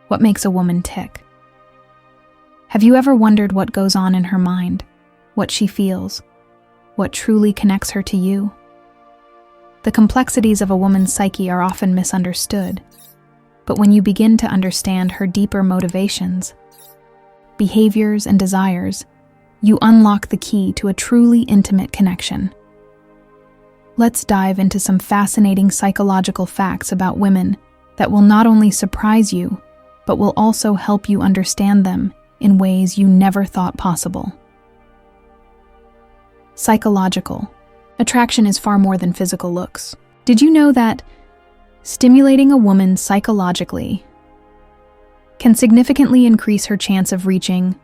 What makes a woman tick? Have you ever wondered what goes on in her mind, what she feels, what truly connects her to you? The complexities of a woman's psyche are often misunderstood, but when you begin to understand her deeper motivations, behaviors, and desires, you unlock the key to a truly intimate connection. Let's dive into some fascinating psychological facts about women that will not only surprise you, but will also help you understand them in ways you never thought possible. Psychological. Attraction is far more than physical looks. Did you know that stimulating a woman psychologically can significantly increase her chance of reaching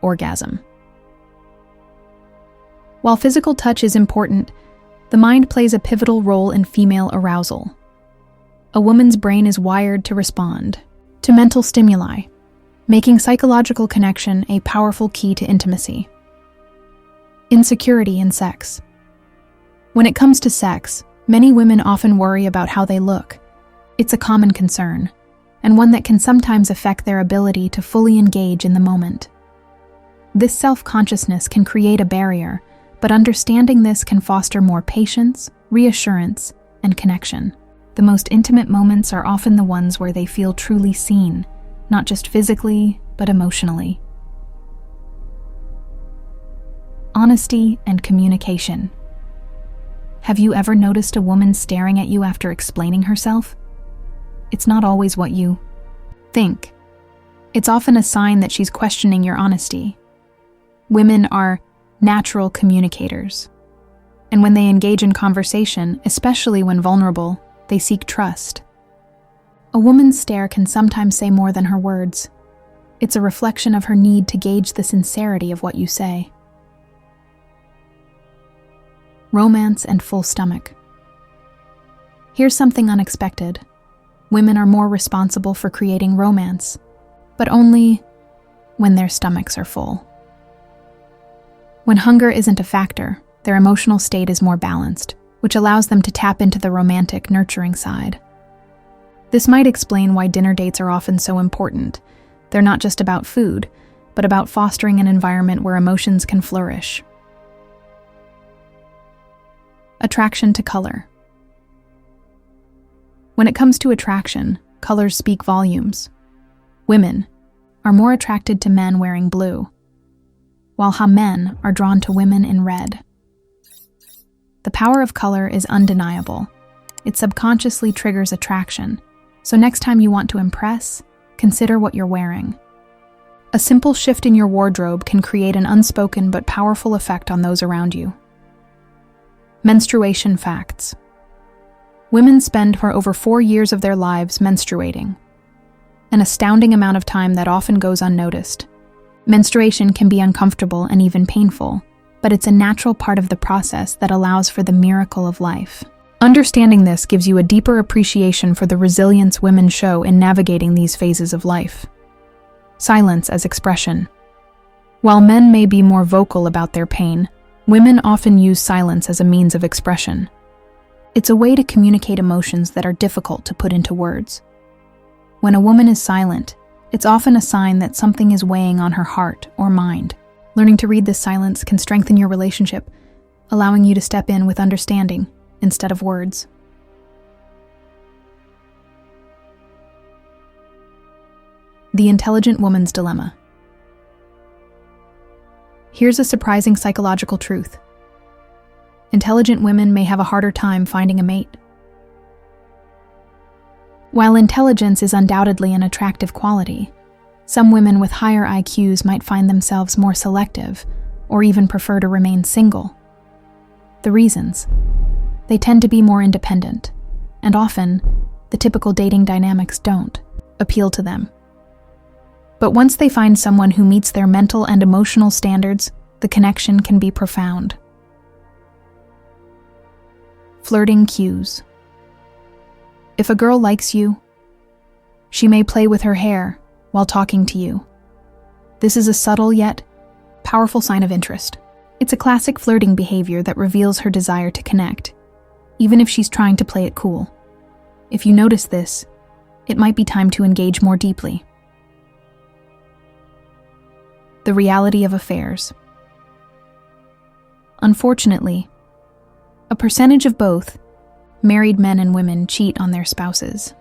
orgasm? While physical touch is important, the mind plays a pivotal role in female arousal. A woman's brain is wired to respond to mental stimuli, making psychological connection a powerful key to intimacy. Insecurity in sex. When it comes to sex, many women often worry about how they look. It's a common concern, and one that can sometimes affect their ability to fully engage in the moment. This self-consciousness can create a barrier, but understanding this can foster more patience, reassurance, and connection. The most intimate moments are often the ones where they feel truly seen, not just physically, but emotionally. Honesty and communication. Have you ever noticed a woman staring at you after explaining herself? It's not always what you think. It's often a sign that she's questioning your honesty. Women are natural communicators, and when they engage in conversation, especially when vulnerable, they seek trust. A woman's stare can sometimes say more than her words. It's a reflection of her need to gauge the sincerity of what you say. Romance and full stomach. Here's something unexpected. Women are more responsible for creating romance, but only when their stomachs are full. When hunger isn't a factor, their emotional state is more balanced, which allows them to tap into the romantic, nurturing side. This might explain why dinner dates are often so important. They're not just about food, but about fostering an environment where emotions can flourish. Attraction to color. When it comes to attraction, colors speak volumes. Women are more attracted to men wearing blue, while men are drawn to women in red. The power of color is undeniable. It subconsciously triggers attraction, so next time you want to impress, consider what you're wearing. A simple shift in your wardrobe can create an unspoken but powerful effect on those around you. Menstruation facts. Women spend for over 4 years of their lives menstruating, an astounding amount of time that often goes unnoticed. Menstruation can be uncomfortable and even painful, but it's a natural part of the process that allows for the miracle of life. Understanding this gives you a deeper appreciation for the resilience women show in navigating these phases of life. Silence as expression. While men may be more vocal about their pain, women often use silence as a means of expression. It's a way to communicate emotions that are difficult to put into words. When a woman is silent, it's often a sign that something is weighing on her heart or mind. Learning to read this silence can strengthen your relationship, allowing you to step in with understanding instead of words. The intelligent woman's dilemma. Here's a surprising psychological truth. Intelligent women may have a harder time finding a mate. While intelligence is undoubtedly an attractive quality, some women with higher IQs might find themselves more selective or even prefer to remain single. The reasons: they tend to be more independent, and often, the typical dating dynamics don't appeal to them. But once they find someone who meets their mental and emotional standards, the connection can be profound. Flirting cues. If a girl likes you, she may play with her hair while talking to you. This is a subtle yet powerful sign of interest. It's a classic flirting behavior that reveals her desire to connect, even if she's trying to play it cool. If you notice this, it might be time to engage more deeply. the reality of affairs. Unfortunately, a percentage of both married men and women cheat on their spouses.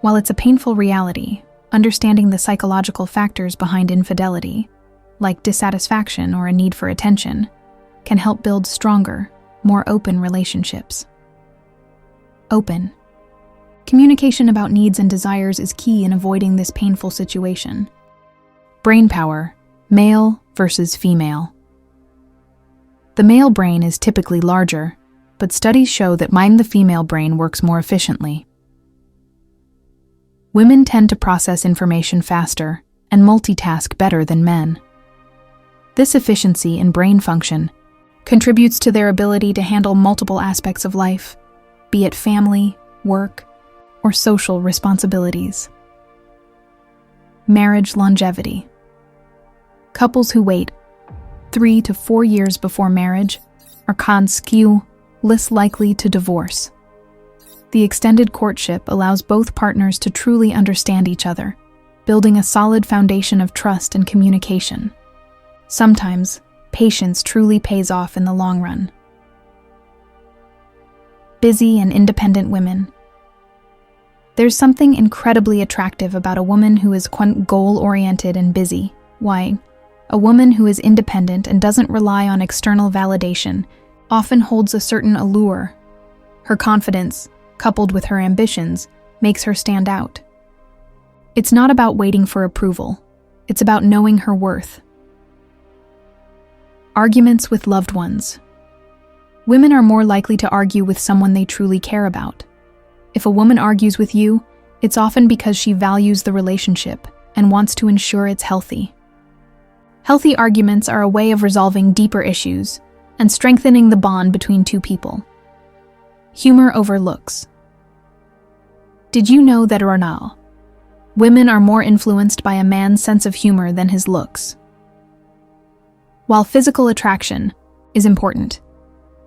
While it's a painful reality, understanding the psychological factors behind infidelity, like dissatisfaction or a need for attention, can help build stronger, more open relationships. Open. Communication about needs and desires is key in avoiding this painful situation. Brain power, male versus female. The male brain is typically larger, but studies show that the female brain works more efficiently. Women tend to process information faster and multitask better than men. This efficiency in brain function contributes to their ability to handle multiple aspects of life, be it family, work, or social responsibilities. Marriage longevity. Couples who wait 3 to 4 years before marriage are less likely to divorce. The extended courtship allows both partners to truly understand each other, building a solid foundation of trust and communication. Sometimes, patience truly pays off in the long run. Busy and independent women. There's something incredibly attractive about a woman who is goal-oriented and busy. Why? A woman who is independent and doesn't rely on external validation often holds a certain allure. Her confidence, coupled with her ambitions, makes her stand out. It's not about waiting for approval. It's about knowing her worth. Arguments with loved ones. Women are more likely to argue with someone they truly care about. If a woman argues with you, it's often because she values the relationship and wants to ensure it's healthy. Healthy arguments are a way of resolving deeper issues and strengthening the bond between two people. Humor over looks. Did you know that women are more influenced by a man's sense of humor than his looks? While physical attraction is important,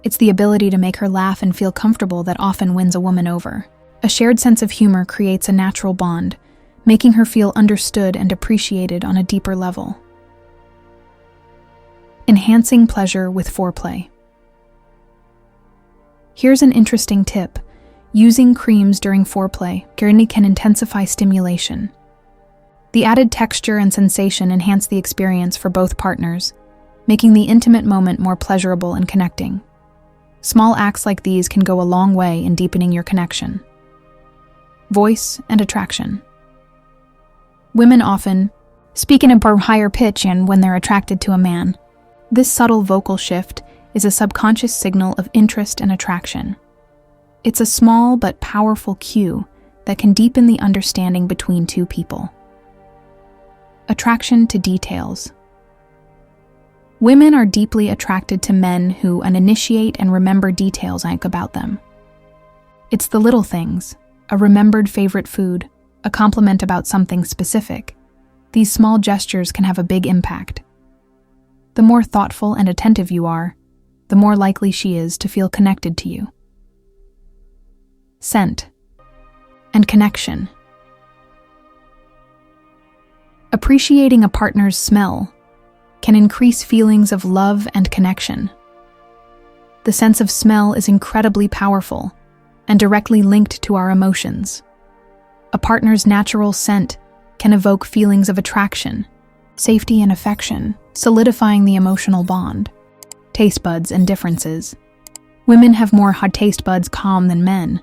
it's the ability to make her laugh and feel comfortable that often wins a woman over. A shared sense of humor creates a natural bond, making her feel understood and appreciated on a deeper level. Enhancing pleasure with foreplay. Here's an interesting tip. Using creams during foreplay can intensify stimulation. The added texture and sensation enhance the experience for both partners, making the intimate moment more pleasurable and connecting. Small acts like these can go a long way in deepening your connection. Voice and attraction. Women often speak in a higher pitch when they're attracted to a man. This subtle vocal shift is a subconscious signal of interest and attraction. It's a small but powerful cue that can deepen the understanding between two people. Attraction to details. Women are deeply attracted to men who initiate and remember details about them. It's the little things, a remembered favorite food, a compliment about something specific. These small gestures can have a big impact. The more thoughtful and attentive you are, the more likely she is to feel connected to you. Scent and connection. Appreciating a partner's smell can increase feelings of love and connection. The sense of smell is incredibly powerful and directly linked to our emotions. A partner's natural scent can evoke feelings of attraction, safety, and affection, solidifying the emotional bond. Taste buds and differences. Women have more taste buds than men.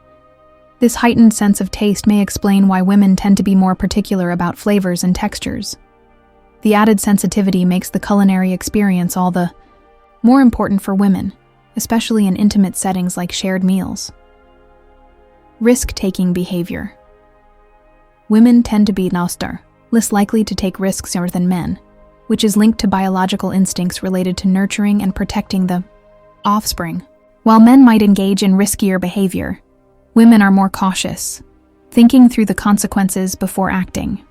This heightened sense of taste may explain why women tend to be more particular about flavors and textures. The added sensitivity makes the culinary experience all the more important for women, especially in intimate settings like shared meals. Risk-taking behavior. Women tend to be less likely to take risks than men, which is linked to biological instincts related to nurturing and protecting the offspring. While men might engage in riskier behavior, women are more cautious, thinking through the consequences before acting.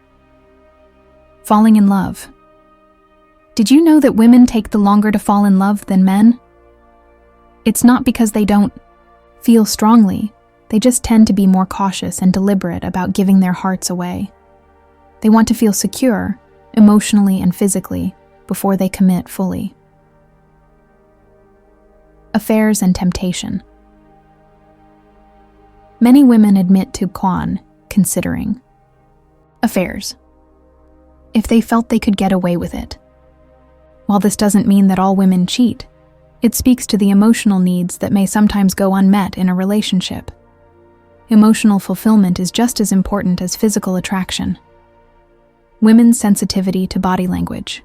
Falling in love. Did you know that women take the longer to fall in love than men? It's not because they don't feel strongly, they just tend to be more cautious and deliberate about giving their hearts away. They want to feel secure, emotionally and physically, before they commit fully. Affairs and temptation. Many women admit to considering affairs if they felt they could get away with it. While this doesn't mean that all women cheat, it speaks to the emotional needs that may sometimes go unmet in a relationship. Emotional fulfillment is just as important as physical attraction. Women's sensitivity to body language.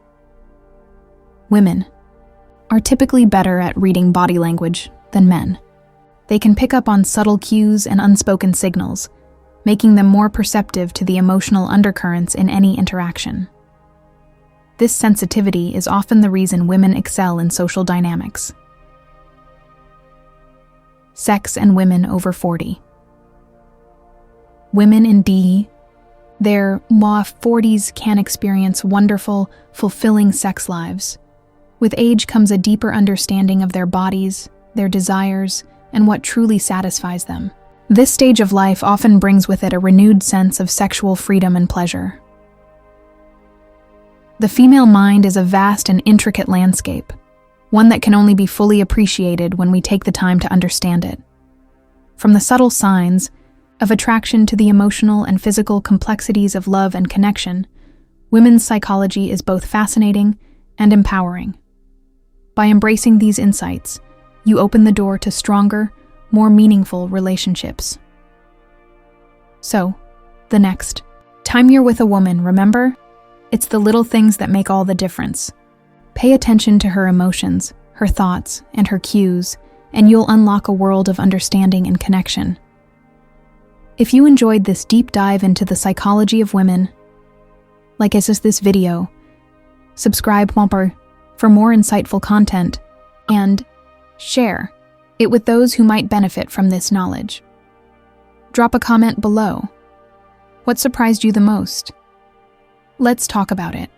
Women are typically better at reading body language than men. They can pick up on subtle cues and unspoken signals, making them more perceptive to the emotional undercurrents in any interaction. This sensitivity is often the reason women excel in social dynamics. Sex and women over 40. Women in their 40s can experience wonderful, fulfilling sex lives. With age comes a deeper understanding of their bodies, their desires, and what truly satisfies them. This stage of life often brings with it a renewed sense of sexual freedom and pleasure. The female mind is a vast and intricate landscape, one that can only be fully appreciated when we take the time to understand it. From the subtle signs of attraction to the emotional and physical complexities of love and connection, women's psychology is both fascinating and empowering. By embracing these insights, you open the door to stronger, more meaningful relationships. So, the next time you're with a woman, remember, it's the little things that make all the difference. Pay attention to her emotions, her thoughts, and her cues, and you'll unlock a world of understanding and connection. If you enjoyed this deep dive into the psychology of women, like this video, subscribe for more insightful content, and share it with those who might benefit from this knowledge. Drop a comment below. What surprised you the most? Let's talk about it.